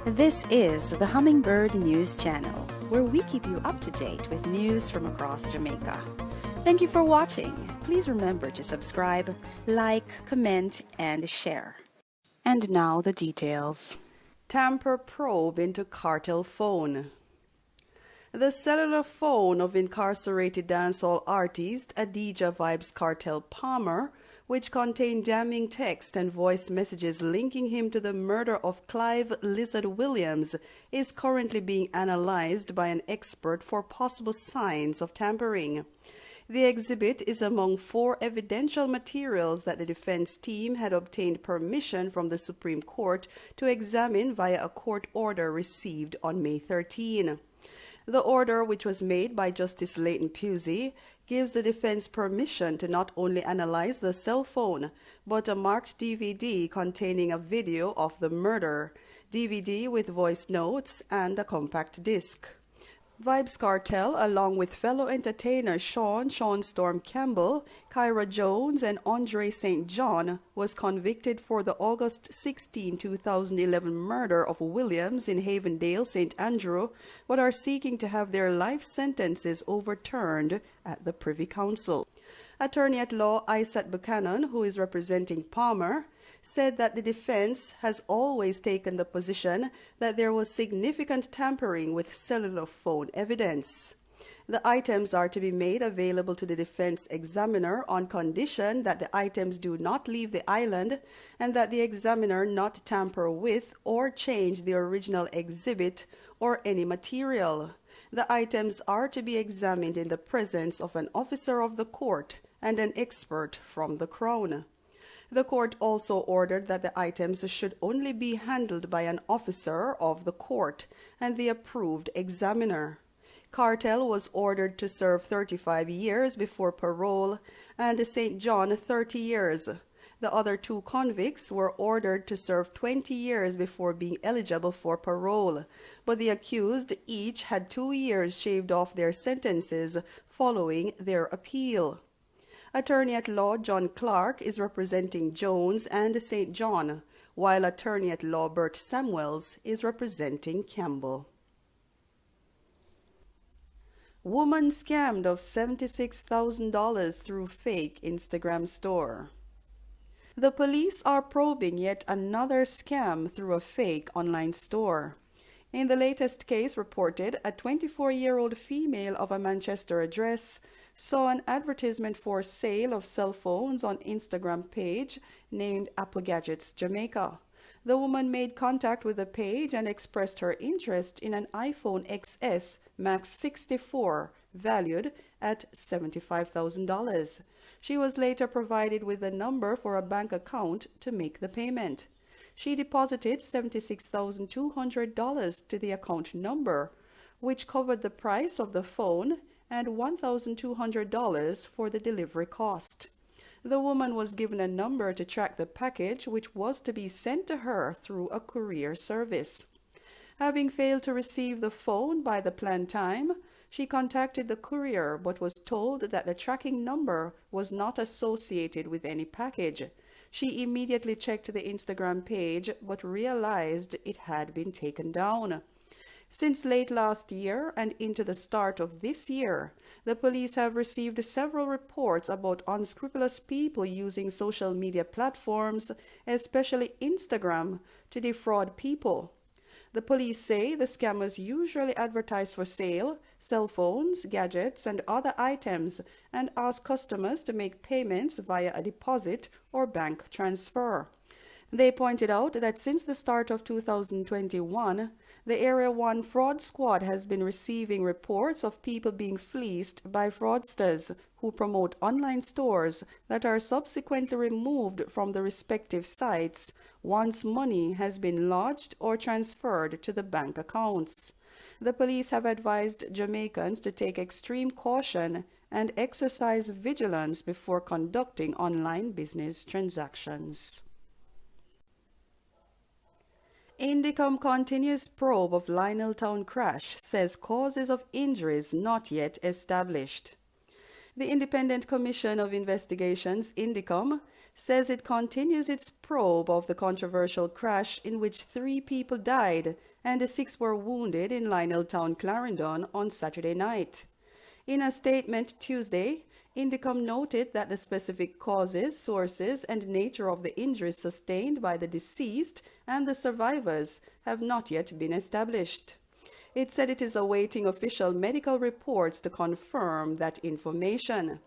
This is the Hummingbird News Channel, where we keep you up to date with news from across Jamaica. Thank you for watching. Please remember to subscribe, like, comment, and share. And now the details. Tamper probe into cartel phone. The cellular phone of incarcerated dancehall artist Adidja Vibes Cartel Palmer, which contained damning text and voice messages linking him to the murder of Clive Lizard Williams, is currently being analyzed by an expert for possible signs of tampering. The exhibit is among 4 evidential materials that the defense team had obtained permission from the Supreme Court to examine via a court order received on May 13. The order, which was made by Justice Leighton Pusey, gives the defense permission to not only analyze the cell phone, but a marked DVD containing a video of the murder, DVD with voice notes, and a compact disc. Vibes Cartel, along with fellow entertainers Sean Storm Campbell, Kyra Jones, and Andre St. John, was convicted for the August 16, 2011 murder of Williams in Havendale, St. Andrew, but are seeking to have their life sentences overturned at the Privy Council. Attorney-at-law Isaac Buchanan, who is representing Palmer, said that the defense has always taken the position that there was significant tampering with cellular phone evidence. The items are to be made available to the defense examiner on condition that the items do not leave the island and that the examiner not tamper with or change the original exhibit or any material. The items are to be examined in the presence of an officer of the court and an expert from the Crown. The court also ordered that the items should only be handled by an officer of the court and the approved examiner. Cartel was ordered to serve 35 years before parole and St. John 30 years. The other 2 convicts were ordered to serve 20 years before being eligible for parole, but the accused each had 2 years shaved off their sentences following their appeal. Attorney-at-law John Clark is representing Jones and St. John, while Attorney-at-law Bert Samuels is representing Campbell. Woman scammed of $76,000 through fake Instagram store. The police are probing yet another scam through a fake online store. In the latest case reported, a 24-year-old female of a Manchester address saw an advertisement for sale of cell phones on Instagram page named Apple Gadgets Jamaica. The woman made contact with the page and expressed her interest in an iPhone XS Max 64 valued at $75,000. She was later provided with a number for a bank account to make the payment. She deposited $76,200 to the account number, which covered the price of the phone and $1,200 for the delivery cost. The woman was given a number to track the package, which was to be sent to her through a courier service. Having failed to receive the phone by the planned time, she contacted the courier but was told that the tracking number was not associated with any package. She immediately checked the Instagram page but realized it had been taken down. Since late last year and into the start of this year, the police have received several reports about unscrupulous people using social media platforms, especially Instagram, to defraud people. The police say the scammers usually advertise for sale, cell phones, gadgets, and other items and ask customers to make payments via a deposit or bank transfer. They pointed out that since the start of 2021, the Area 1 fraud squad has been receiving reports of people being fleeced by fraudsters who promote online stores that are subsequently removed from the respective sites once money has been lodged or transferred to the bank accounts. The police have advised Jamaicans to take extreme caution and exercise vigilance before conducting online business transactions. Indicom continuous probe of Lionel Town crash says causes of injuries not yet established. The Independent Commission of Investigations, Indicom, says it continues its probe of the controversial crash in which 3 people died and 6 were wounded in Lioneltown, Clarendon on Saturday night. In a statement Tuesday, Indicom noted that the specific causes, sources, and nature of the injuries sustained by the deceased and the survivors have not yet been established. It said it is awaiting official medical reports to confirm that information.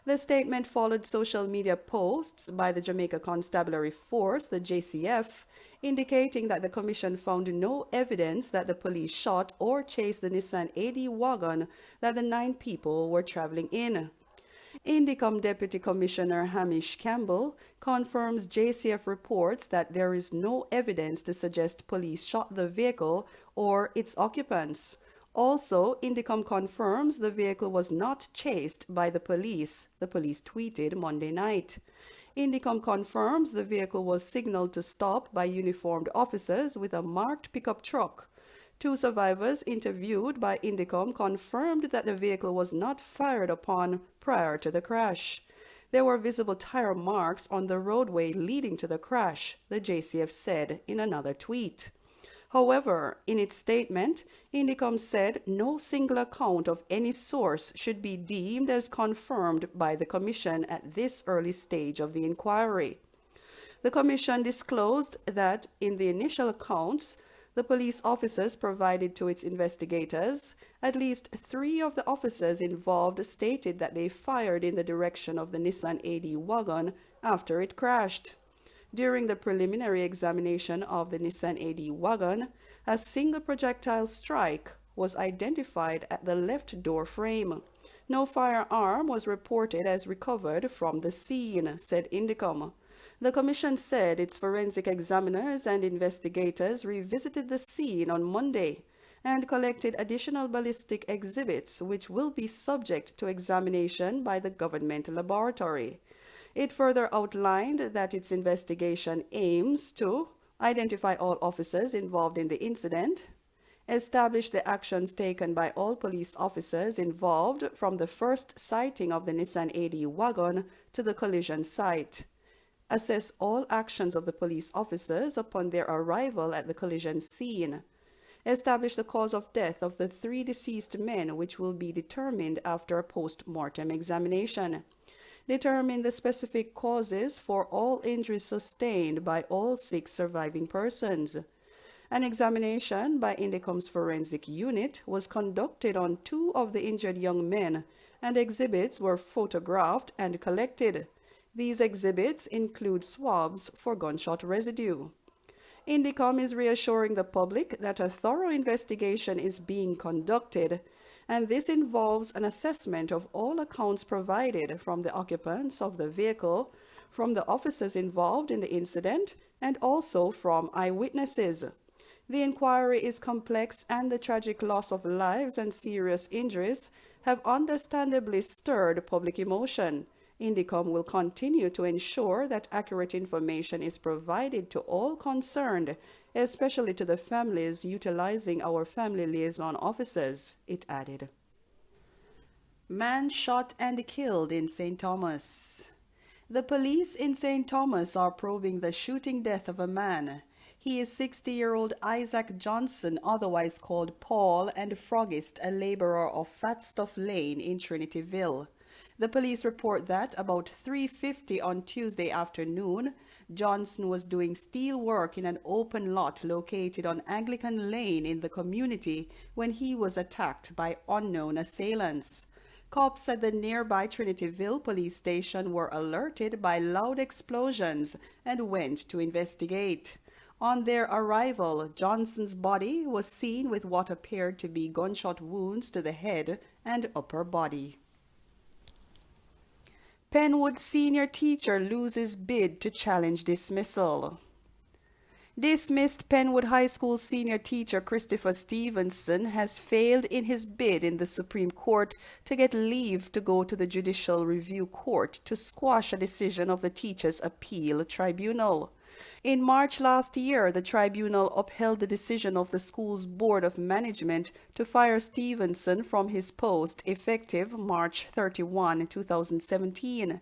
The statement followed social media posts by the Jamaica Constabulary Force, the JCF, indicating that the Commission found no evidence that the police shot or chased the Nissan AD wagon that the 9 people were traveling in. Indicom Deputy Commissioner Hamish Campbell confirms JCF reports that there is no evidence to suggest police shot the vehicle or its occupants. Also, Indicom confirms the vehicle was not chased by the police tweeted Monday night. Indicom confirms the vehicle was signaled to stop by uniformed officers with a marked pickup truck. 2 survivors interviewed by Indicom confirmed that the vehicle was not fired upon prior to the crash. There were visible tire marks on the roadway leading to the crash, the JCF said in another tweet. However, in its statement, Indicom said no single account of any source should be deemed as confirmed by the Commission at this early stage of the inquiry. The Commission disclosed that in the initial accounts, the police officers provided to its investigators, at least 3 of the officers involved stated that they fired in the direction of the Nissan AD wagon after it crashed. During the preliminary examination of the Nissan AD wagon, a single projectile strike was identified at the left door frame. No firearm was reported as recovered from the scene, said Indicom. The Commission said its forensic examiners and investigators revisited the scene on Monday and collected additional ballistic exhibits which will be subject to examination by the government laboratory. It further outlined that its investigation aims to identify all officers involved in the incident, establish the actions taken by all police officers involved from the first sighting of the Nissan AD wagon to the collision site, assess all actions of the police officers upon their arrival at the collision scene, establish the cause of death of the 3 deceased men, which will be determined after a post-mortem examination, determine the specific causes for all injuries sustained by all 6 surviving persons. An examination by Indicom's forensic unit was conducted on 2 of the injured young men, and exhibits were photographed and collected. These exhibits include swabs for gunshot residue. Indicom is reassuring the public that a thorough investigation is being conducted, and this involves an assessment of all accounts provided from the occupants of the vehicle, from the officers involved in the incident, and also from eyewitnesses. The inquiry is complex, and the tragic loss of lives and serious injuries have understandably stirred public emotion. Indicom will continue to ensure that accurate information is provided to all concerned, especially to the families utilizing our family liaison officers, it added. Man shot and killed in St. Thomas. The police in St. Thomas are probing the shooting death of a man. He is 60-year-old Isaac Johnson, otherwise called Paul, and Froggist, a laborer of Fatstuff Lane in Trinityville. The police report that about 3:50 on Tuesday afternoon, Johnson was doing steel work in an open lot located on Anglican Lane in the community when he was attacked by unknown assailants. Cops at the nearby Trinityville police station were alerted by loud explosions and went to investigate. On their arrival, Johnson's body was seen with what appeared to be gunshot wounds to the head and upper body. Penwood senior teacher loses bid to challenge dismissal. Dismissed Penwood High School senior teacher Christopher Stevenson has failed in his bid in the Supreme Court to get leave to go to the Judicial Review Court to squash a decision of the Teachers' Appeal Tribunal. In March last year, the tribunal upheld the decision of the school's Board of Management to fire Stevenson from his post effective March 31, 2017.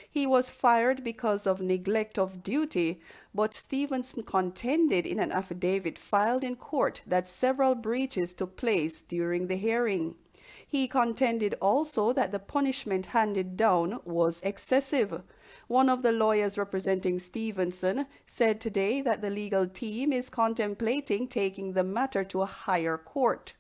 He was fired because of neglect of duty, but Stevenson contended in an affidavit filed in court that several breaches took place during the hearing. He contended also that the punishment handed down was excessive. One of the lawyers representing Stevenson said today that the legal team is contemplating taking the matter to a higher court.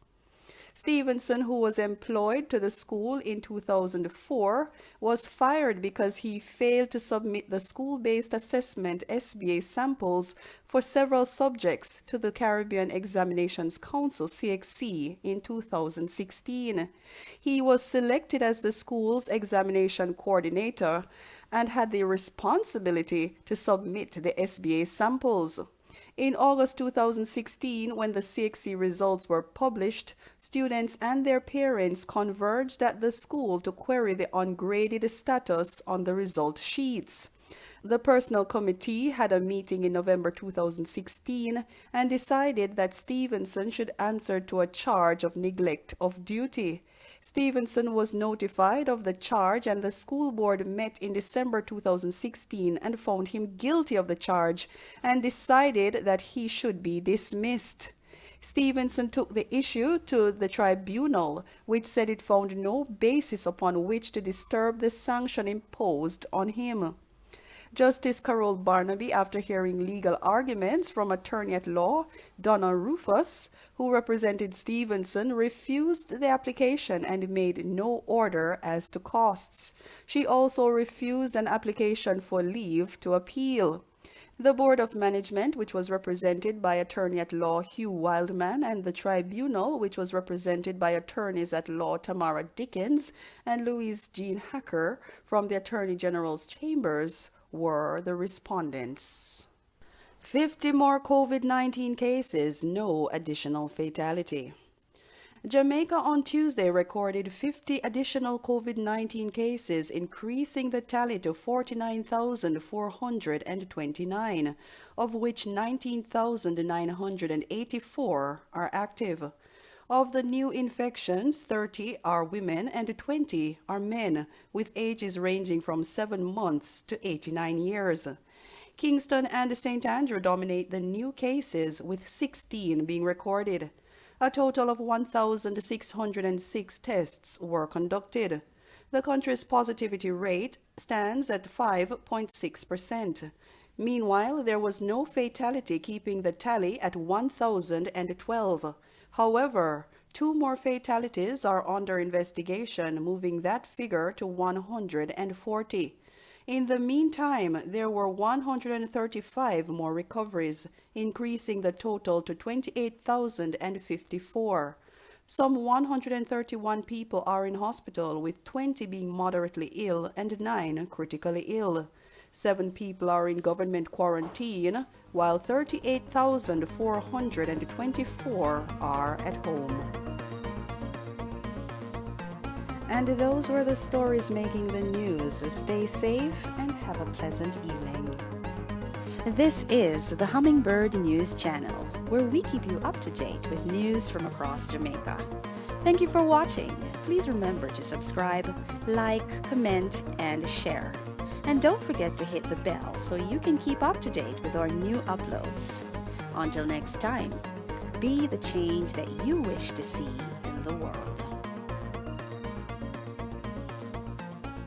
Stevenson, who was employed to the school in 2004, was fired because he failed to submit the school-based assessment SBA samples for several subjects to the Caribbean Examinations Council CXC in 2016. He was selected as the school's examination coordinator and had the responsibility to submit the SBA samples. In August 2016, when the CXC results were published, students and their parents converged at the school to query the ungraded status on the result sheets. The personnel committee had a meeting in November 2016 and decided that Stevenson should answer to a charge of neglect of duty. Stevenson was notified of the charge, and the school board met in December 2016 and found him guilty of the charge and decided that he should be dismissed. Stevenson took the issue to the tribunal, which said it found no basis upon which to disturb the sanction imposed on him. Justice Carol Barnaby, after hearing legal arguments from attorney at law Donna Rufus, who represented Stevenson, refused the application and made no order as to costs. She also refused an application for leave to appeal. The Board of Management, which was represented by attorney at law Hugh Wildman, and the tribunal, which was represented by attorneys at law Tamara Dickens and Louise Jean Hacker from the Attorney General's chambers, were the respondents. 50 more COVID-19 cases, no additional fatality. Jamaica on Tuesday recorded 50 additional COVID-19 cases, increasing the tally to 49,429, of which 19,984 are active. Of the new infections, 30 are women and 20 are men, with ages ranging from 7 months to 89 years. Kingston and St. Andrew dominate the new cases, with 16 being recorded. A total of 1,606 tests were conducted. The country's positivity rate stands at 5.6%. Meanwhile, there was no fatality, keeping the tally at 1,012. However, 2 more fatalities are under investigation, moving that figure to 140. In the meantime, there were 135 more recoveries, increasing the total to 28,054. Some 131 people are in hospital, with 20 being moderately ill and 9 critically ill. 7 people are in government quarantine, while 38,424 are at home. And those were the stories making the news. Stay safe and have a pleasant evening. This is the Hummingbird News Channel, where we keep you up to date with news from across Jamaica. Thank you for watching. Please remember to subscribe, like, comment, and share. And don't forget to hit the bell so you can keep up to date with our new uploads. Until next time, be the change that you wish to see in the world.